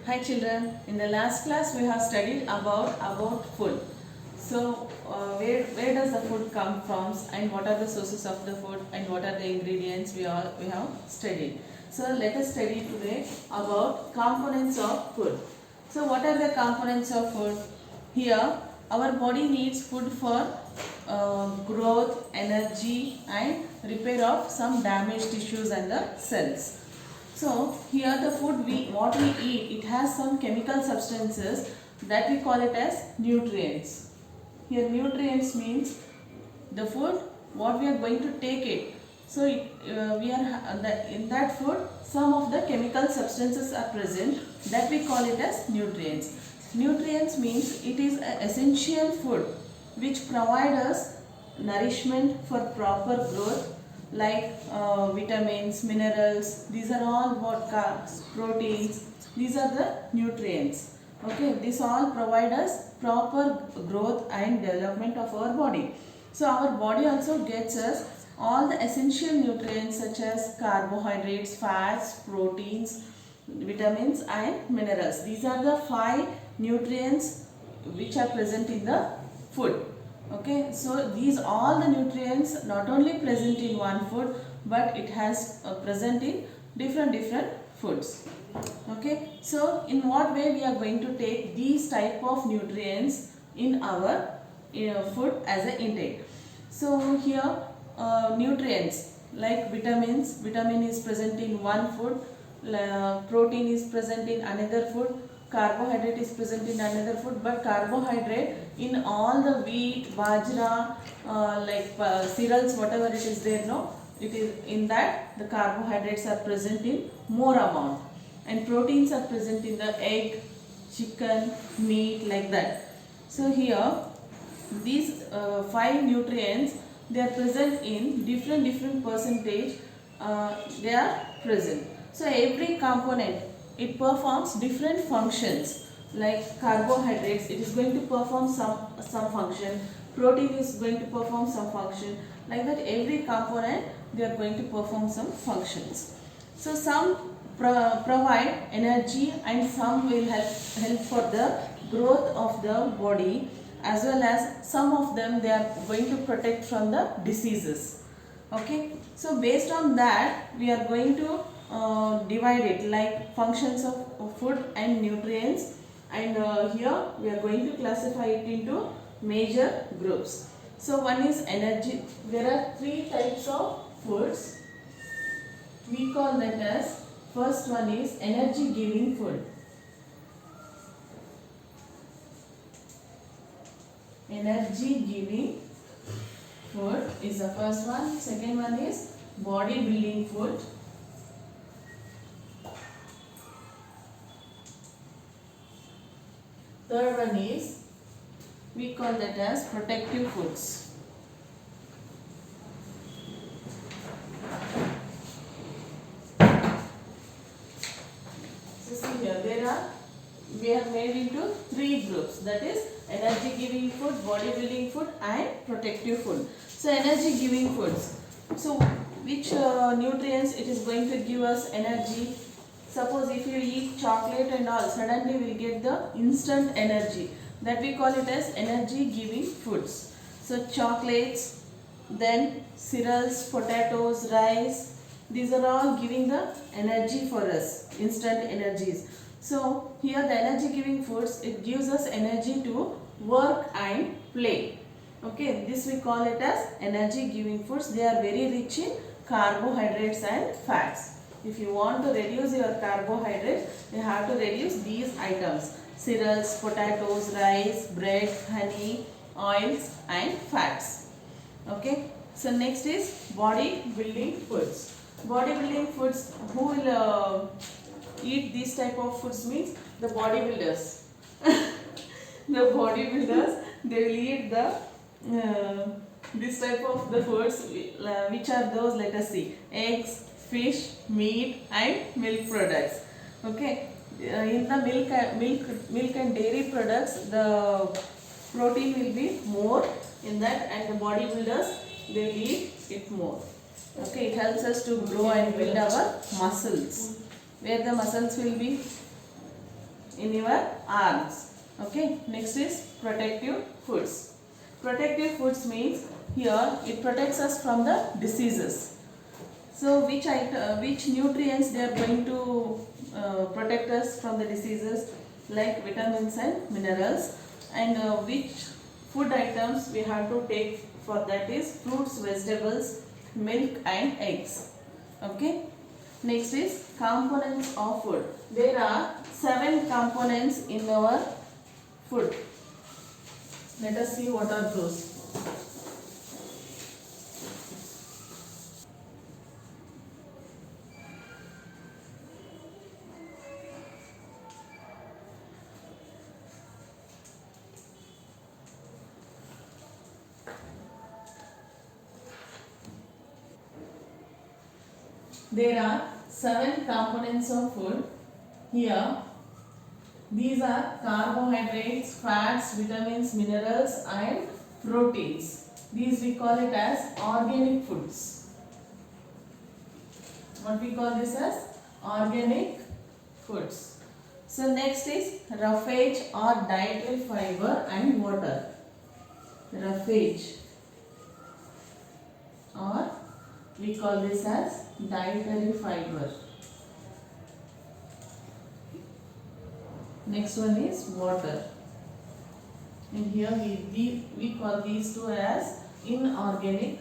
Hi children, in the last class we have studied about food. So where does the food come from and what are the sources of the food and what are the ingredients we have studied. So let us study today about components of food. So what are the components of food? Here our body needs food for growth, energy and repair of some damaged tissues and the cells. So here the food what we eat, it has some chemical substances that we call it as nutrients. Here nutrients means the food what we are going to take it. So in that food some of the chemical substances are present that we call it as nutrients. Nutrients means it is an essential food which provide us nourishment for proper growth like vitamins, minerals, these are all what carbs, proteins, these are the nutrients. Okay, this all provide us proper growth and development of our body. So our body also gets us all the essential nutrients such as carbohydrates, fats, proteins, vitamins and minerals. These are the 5 nutrients which are present in the food. Okay, so these all the nutrients not only present in one food but it has present in different foods. Okay, so in what way we are going to take these type of nutrients in our food as an intake. So here nutrients like vitamins, vitamin is present in one food, protein is present in another food, carbohydrate is present in another food, but carbohydrate in all the wheat, bajra, cereals, whatever it is there, no, it is in that the carbohydrates are present in more amount and proteins are present in the egg, chicken, meat, like that. So here these 5 nutrients, they are present in different percentage, they are present. So every component, it performs different functions. Like carbohydrates, it is going to perform some function, protein is going to perform some function, like that every component they are going to perform some functions. So some provide energy and some will help for the growth of the body, as well as some of them they are going to protect from the diseases. Okay, so based on that we are going to divide it like functions of food and nutrients, and here we are going to classify it into major groups. So one is energy. There are 3 types of foods. We call that as, first one is energy giving food. Energy giving food is the first one. Second one is body building food. Third one is, we call that as protective foods. So see here, we are made into 3 groups, that is energy giving food, body building food and protective food. So energy giving foods. So which nutrients it is going to give us energy? Suppose if you eat chocolate and all, suddenly we will get the instant energy. That we call it as energy giving foods. So chocolates, then cereals, potatoes, rice, these are all giving the energy for us, instant energies. So here the energy giving foods, it gives us energy to work and play. Okay, this we call it as energy giving foods. They are very rich in carbohydrates and fats. If you want to reduce your carbohydrates, you have to reduce these items: cereals, potatoes, rice, bread, honey, oils and fats. Okay, so next is body building foods. Body building foods, who will eat these type of foods means the bodybuilders. The bodybuilders, they will eat the this type of the foods, which are those, let us see: eggs, fish, meat and milk products. Okay, in the milk and dairy products, the protein will be more in that, and the bodybuilders, they will eat it more. Okay, it helps us to grow and build our muscles. Where the muscles will be? in your arms. Okay, next is protective foods. Protective foods means here it protects us from the diseases. So which nutrients they are going to protect us from the diseases, like vitamins and minerals, and which food items we have to take for that is fruits, vegetables, milk and eggs. Okay, next is components of food. There are 7 components in our food. Let us see what are those. There are 7 components of food. Here, these are carbohydrates, fats, vitamins, minerals and proteins. These we call it as organic foods. What we call this as organic foods. So next is roughage or dietary fiber and water. Roughage, or we call this as dietary fiber. Next one is water. And here we call these two as inorganic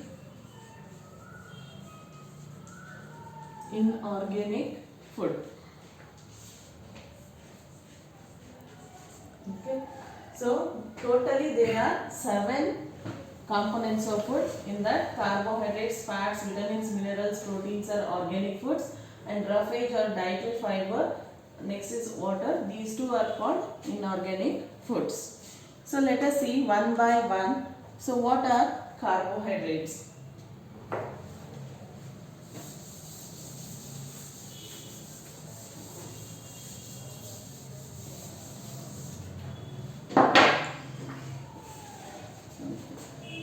food. Okay. So totally there are 7 components of food. In that, carbohydrates, fats, vitamins, minerals, proteins are organic foods, and roughage or dietary fiber, next is water. These two are called inorganic foods. So let us see one by one. So what are carbohydrates?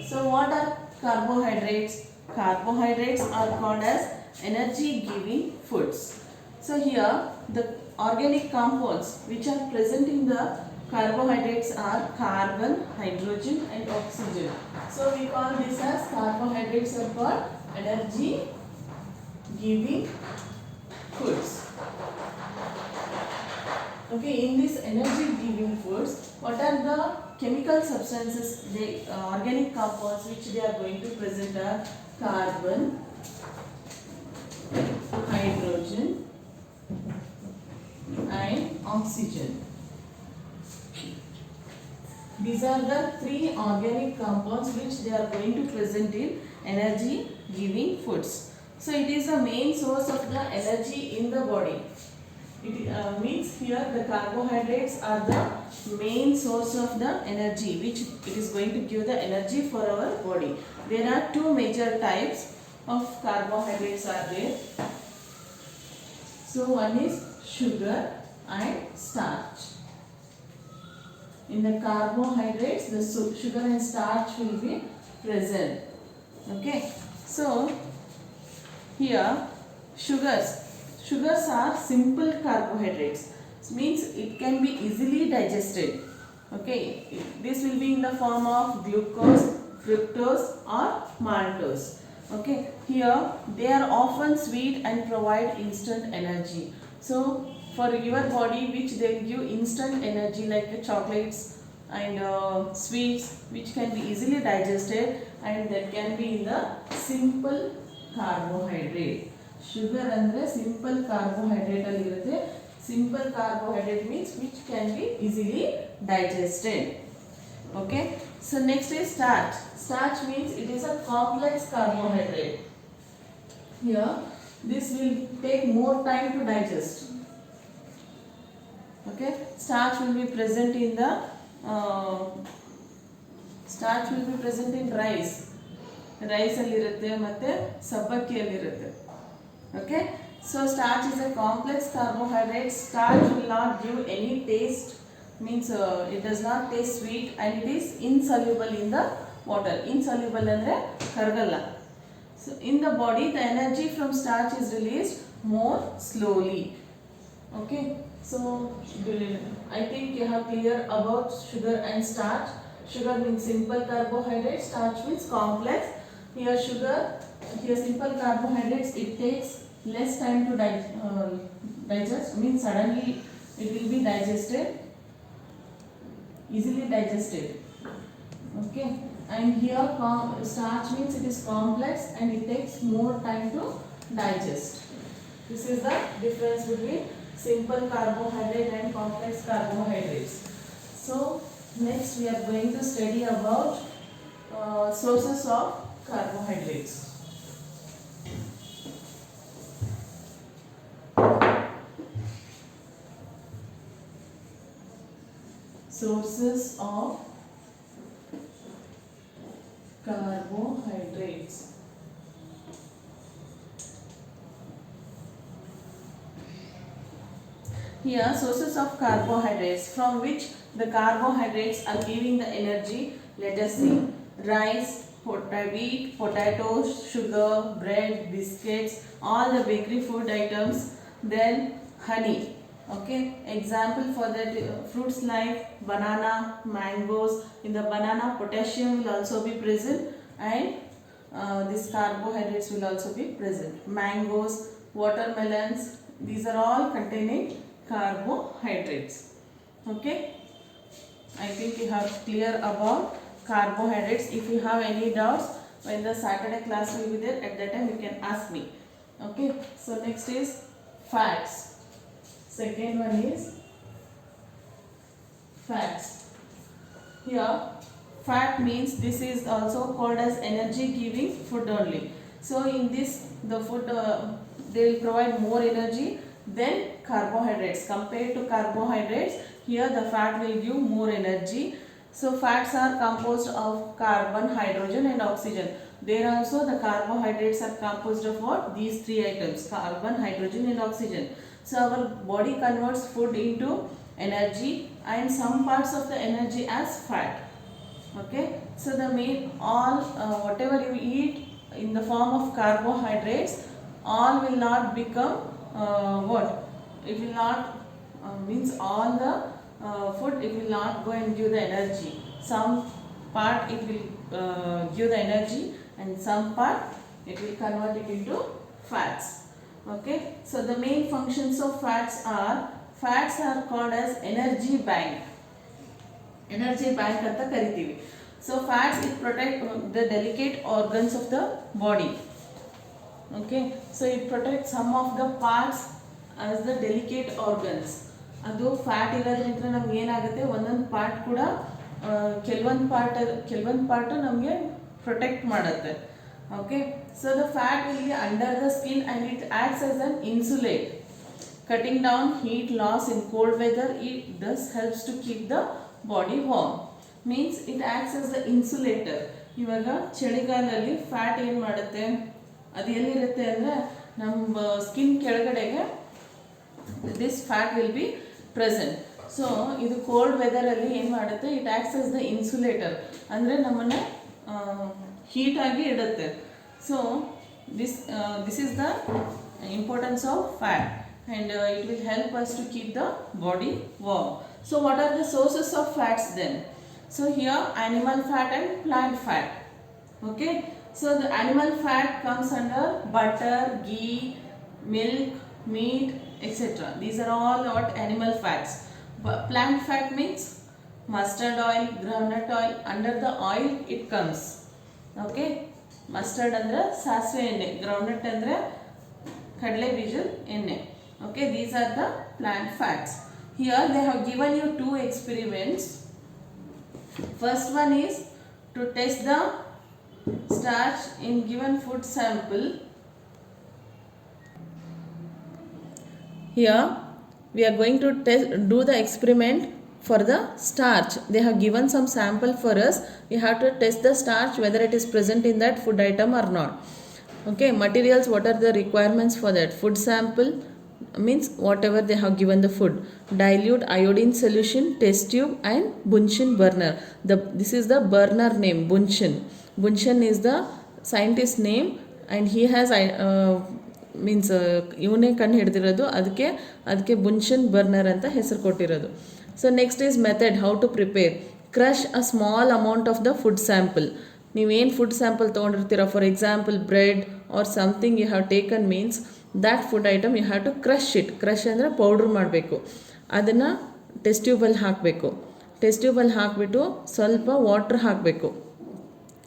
So what are carbohydrates? Carbohydrates are called as energy giving foods. So here the organic compounds which are present in the carbohydrates are carbon, hydrogen and oxygen. So we call this as carbohydrates are called energy giving foods. Okay, in these energy giving foods, what are the chemical substances, the organic compounds which they are going to present are carbon, hydrogen and oxygen. These are the 3 organic compounds which they are going to present in energy giving foods. So it is the main source of the energy in the body. It means here the carbohydrates are the main source of the energy which it is going to give the energy for our body. There are 2 major types of carbohydrates are there. So one is sugar and starch. In the carbohydrates, the sugar and starch will be present. Okay. So here Sugars are simple carbohydrates. This means it can be easily digested. Okay, this will be in the form of glucose, fructose or maltose. Okay, here they are often sweet and provide instant energy. So for your body, which they give instant energy like the chocolates and sweets, which can be easily digested, and that can be in the simple carbohydrate. Sugar andre simple carbohydrate alli irutte. Simple carbohydrate means which can be easily digested. Okay. So next is starch. Starch means it is a complex carbohydrate. Here this will take more time to digest. Okay. Starch will be present in the rice. Rice alli irutte matte sabbakki alli irutte. Okay, so starch is a complex carbohydrate. Starch will not give any taste, means it does not taste sweet, and it is insoluble in the water. Insoluble andre karagalla. So in the body, the energy from starch is released more slowly. Okay, So I think you have clear about sugar and starch. Sugar means simple carbohydrates, starch means complex. Here sugar, here simple carbohydrates, it takes less time to digest, means suddenly it will be digested, easily digested. Okay, and here starch means it is complex and it takes more time to digest. This is the difference between simple carbohydrate and complex carbohydrates. So next we are going to study about sources of carbohydrates. Sources of carbohydrates. Here sources of carbohydrates from which the carbohydrates are giving the energy. Let us see: rice, wheat, potatoes, sugar, bread, biscuits, all the bakery food items, then honey. Okay, example for that fruits like banana, mangoes. In the banana, potassium will also be present, and these carbohydrates will also be present. Mangoes, watermelons, these are all containing carbohydrates. Okay, I think you have clear about carbohydrates. If you have any doubts, when the Saturday class will be there, at that time you can ask me. Okay, so next is fats. Second one is fats. Here fat means this is also called as energy giving food only. So in this the food they will provide more energy than carbohydrates. Compared to carbohydrates, here the fat will give more energy. So fats are composed of carbon, hydrogen and oxygen. There also the carbohydrates are composed of what? These three items: carbon, hydrogen and oxygen. So our body converts food into energy and some parts of the energy as fat. Okay, so the main all whatever you eat in the form of carbohydrates, all will not become what? It will not means all the food, it will not go and give the energy. Some part it will give the energy and some part it will convert it into fats. Okay, so the main functions of fats are called as energy bank. Energy bank anta kariತೀವಿ. So fats it protect the delicate organs of the body. Okay, so it protects some of the parts as the delicate organs. ಅದು fat ಇರೋದ್ರಿಂದ ನಮ್ಗೆ ಏನಾಗುತ್ತೆ, ಒಂದೊಂದು part ಕೂಡ ಕೆಲವೊಂದು part ನಮಗೆ protect ಮಾಡುತ್ತೆ. Okay, so the fat will be under the skin and it acts as an insulate, cutting down heat loss in cold weather. It thus helps to keep the body warm. Means it acts as the insulator. ಇವಾಗ ಚಳಿಗಾಲದಲ್ಲಿ fat ಏನು ಮಾಡುತ್ತೆ, ಅದು ಎಲ್ಲಿರುತ್ತೆ ಅಂದರೆ ನಮ್ಮ skin ಕೆಳಗಡೆಗೆ this fat will be present. So ಇದು ಕೋಲ್ಡ್ ವೆದರಲ್ಲಿ ಏನು ಮಾಡುತ್ತೆ, it acts as the insulator, ಅಂದರೆ ನಮ್ಮನ್ನು ಹೀಟಾಗಿ ಇಡುತ್ತೆ. So this is the importance of fat and it will help us to keep the body warm. So what are the sources of fats then? So here animal fat and plant fat. Okay, so the animal fat comes under butter, ghee, milk, meat, etc. These are all what animal fats. But plant fat means mustard oil, groundnut oil. Under the oil it comes. Okay, mustard andre sasve enne, groundnut andre kadle beejad enne. Okay, these are the plant fats. Here they have given you two experiments. First one is to test the starch in given food sample. Here we are going to do the experiment for the starch. They have given some sample for us. We have to test the starch whether it is present in that food item or not. Okay, materials, what are the requirements for that? Food sample means whatever they have given the food, dilute iodine solution, test tube and Bunsen burner. This is the burner name, Bunsen is the scientist name and he has means ಇವನೇ ಕಂಡು ಹಿಡಿದಿರೋದು, ಅದಕ್ಕೆ Bunsen burner ಅಂತ ಹೆಸರು ಕೊಟ್ಟಿರೋದು. So next is method how to prepare. Crush a small amount of the food sample. ನೀವೇನು food sample ತೊಗೊಂಡಿರ್ತೀರ, for example bread or something you have taken means that food item you have to crush it. Crush ಅಂದರೆ powder ಮಾಡಬೇಕು. ಅದನ್ನು test ಟ್ಯೂಬಲ್ಲಿ ಹಾಕಬೇಕು. Test ಟ್ಯೂಬಲ್ಲಿ ಹಾಕಿಬಿಟ್ಟು ಸ್ವಲ್ಪ water ಹಾಕಬೇಕು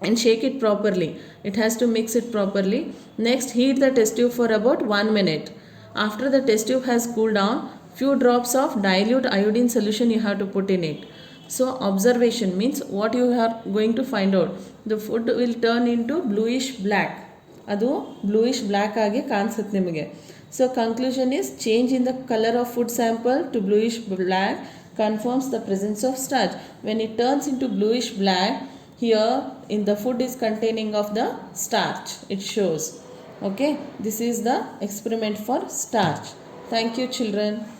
and shake it properly. It has to mix it properly. Next, heat the test tube for about 1 minute. After the test tube has cooled down, few drops of dilute iodine solution you have to put in it. So observation means what you are going to find out. The food will turn into bluish black. ಅದು bluish black ಆಗಿ ಕಾಣಿಸುತ್ತೆ ನಿಮಗೆ. So conclusion is change in the color of food sample to bluish black confirms the presence of starch. When it turns into bluish black, here in the food is containing of the starch, it shows. Okay, this is the experiment for starch. Thank you children.